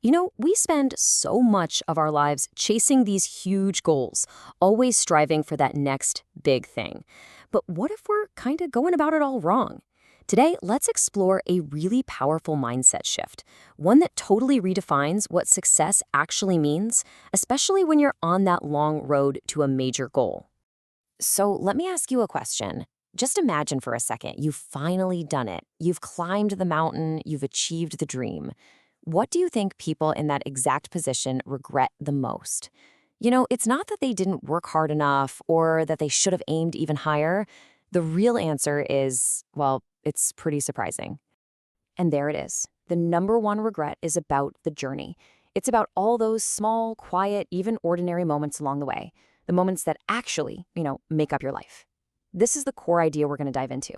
We spend so much of our lives chasing these huge goals, always striving for that next big thing. But what if we're kind of going about it all wrong? Today, let's explore a really powerful mindset shift, one that totally redefines what success actually means, especially when you're on that long road to a major goal. So let me ask you a question. Just imagine for a second you've finally done it. You've climbed the mountain, you've achieved the dream. What do you think people in that exact position regret the most? It's not that they didn't work hard enough or that they should have aimed even higher. The real answer is, well, it's pretty surprising. And there it is. The number one regret is about the journey. It's about all those small, quiet, even ordinary moments along the way, the moments that actually, make up your life. This is the core idea we're going to dive into.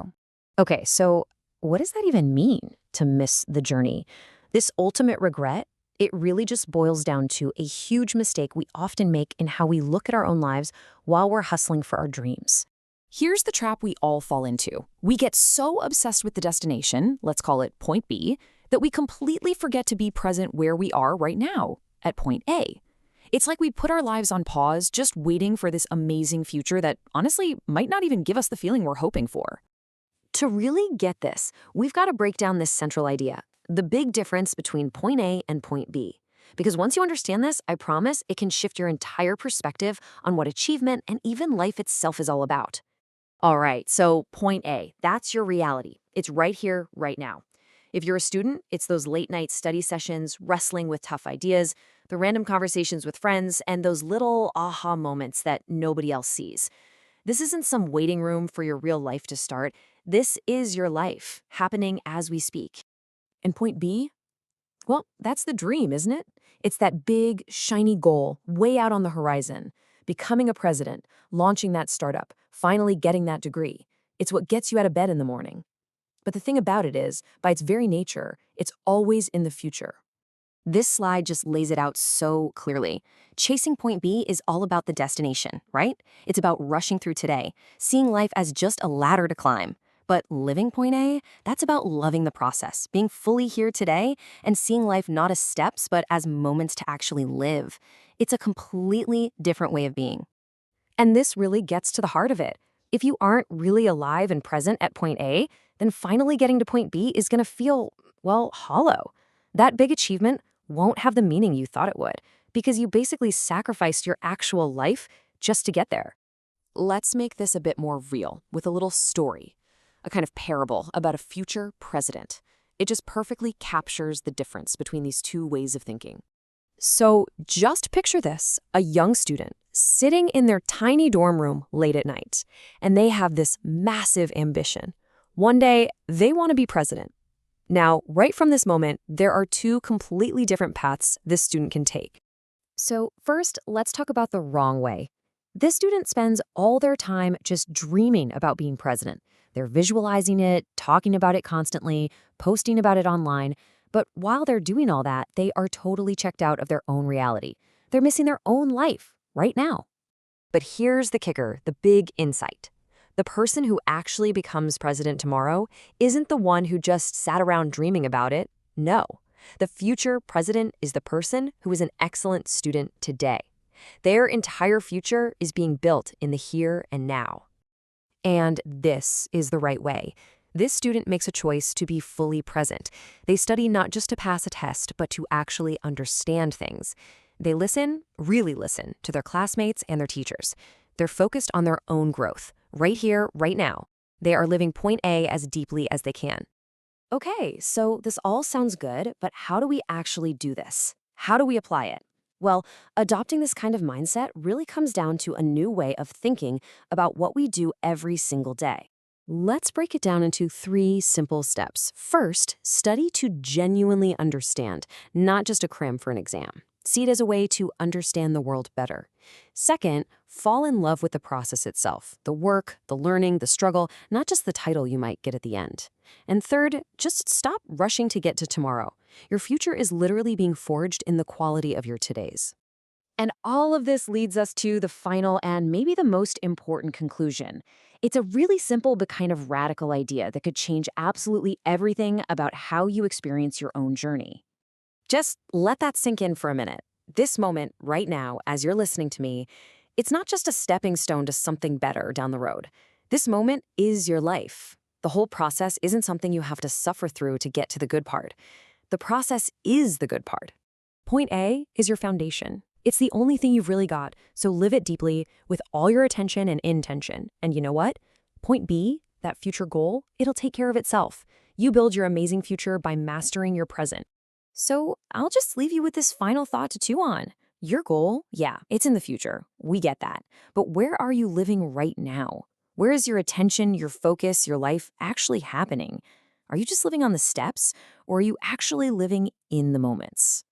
Okay, so what does that even mean to miss the journey? This ultimate regret, it really just boils down to a huge mistake we often make in how we look at our own lives while we're hustling for our dreams. Here's the trap we all fall into. We get so obsessed with the destination, let's call it point B, that we completely forget to be present where we are right now, at point A. It's like we put our lives on pause, just waiting for this amazing future that honestly might not even give us the feeling we're hoping for. To really get this, we've got to break down this central idea, the big difference between point A and point B. Because once you understand this, I promise it can shift your entire perspective on what achievement and even life itself is all about. All right, so point A, that's your reality. It's right here, right now. If you're a student, it's those late-night study sessions, wrestling with tough ideas, the random conversations with friends, and those little aha moments that nobody else sees. This isn't some waiting room for your real life to start. This is your life, happening as we speak. And point B? Well, that's the dream, isn't it? It's that big, shiny goal way out on the horizon. Becoming a president, launching that startup, finally getting that degree. It's what gets you out of bed in the morning. But the thing about it is, by its very nature, it's always in the future. This slide just lays it out so clearly. Chasing point B is all about the destination, right? It's about rushing through today, seeing life as just a ladder to climb. But living point A, that's about loving the process, being fully here today, and seeing life not as steps, but as moments to actually live. It's a completely different way of being. And this really gets to the heart of it. If you aren't really alive and present at point A, then finally getting to point B is going to feel, well, hollow. That big achievement won't have the meaning you thought it would, because you basically sacrificed your actual life just to get there. Let's make this a bit more real with a little story, a kind of parable about a future president. It just perfectly captures the difference between these two ways of thinking. So just picture this, a young student sitting in their tiny dorm room late at night, and they have this massive ambition. One day, they want to be president. Now, right from this moment, there are two completely different paths this student can take. So first, let's talk about the wrong way. This student spends all their time just dreaming about being president. They're visualizing it, talking about it constantly, posting about it online. But while they're doing all that, they are totally checked out of their own reality. They're missing their own life right now. But here's the kicker, the big insight. The person who actually becomes president tomorrow isn't the one who just sat around dreaming about it. No. The future president is the person who is an excellent student today. Their entire future is being built in the here and now. And this is the right way. This student makes a choice to be fully present. They study not just to pass a test, but to actually understand things. They listen, really listen, to their classmates and their teachers. They're focused on their own growth, right here, right now. They are living point A as deeply as they can. Okay, so this all sounds good, but how do we actually do this? How do we apply it? Well, adopting this kind of mindset really comes down to a new way of thinking about what we do every single day. Let's break it down into 3 simple steps. First, study to genuinely understand, not just to cram for an exam. See it as a way to understand the world better. Second, fall in love with the process itself, the work, the learning, the struggle, not just the title you might get at the end. And third, just stop rushing to get to tomorrow. Your future is literally being forged in the quality of your todays. And all of this leads us to the final and maybe the most important conclusion. It's a really simple but kind of radical idea that could change absolutely everything about how you experience your own journey. Just let that sink in for a minute. This moment, right now, as you're listening to me, it's not just a stepping stone to something better down the road. This moment is your life. The whole process isn't something you have to suffer through to get to the good part. The process is the good part. Point A is your foundation. It's the only thing you've really got, so live it deeply with all your attention and intention. And you know what? Point B, that future goal, it'll take care of itself. You build your amazing future by mastering your present. So I'll just leave you with this final thought to chew on. Your goal, yeah, it's in the future. We get that. But where are you living right now? Where is your attention, your focus, your life actually happening? Are you just living on the steps, or are you actually living in the moments?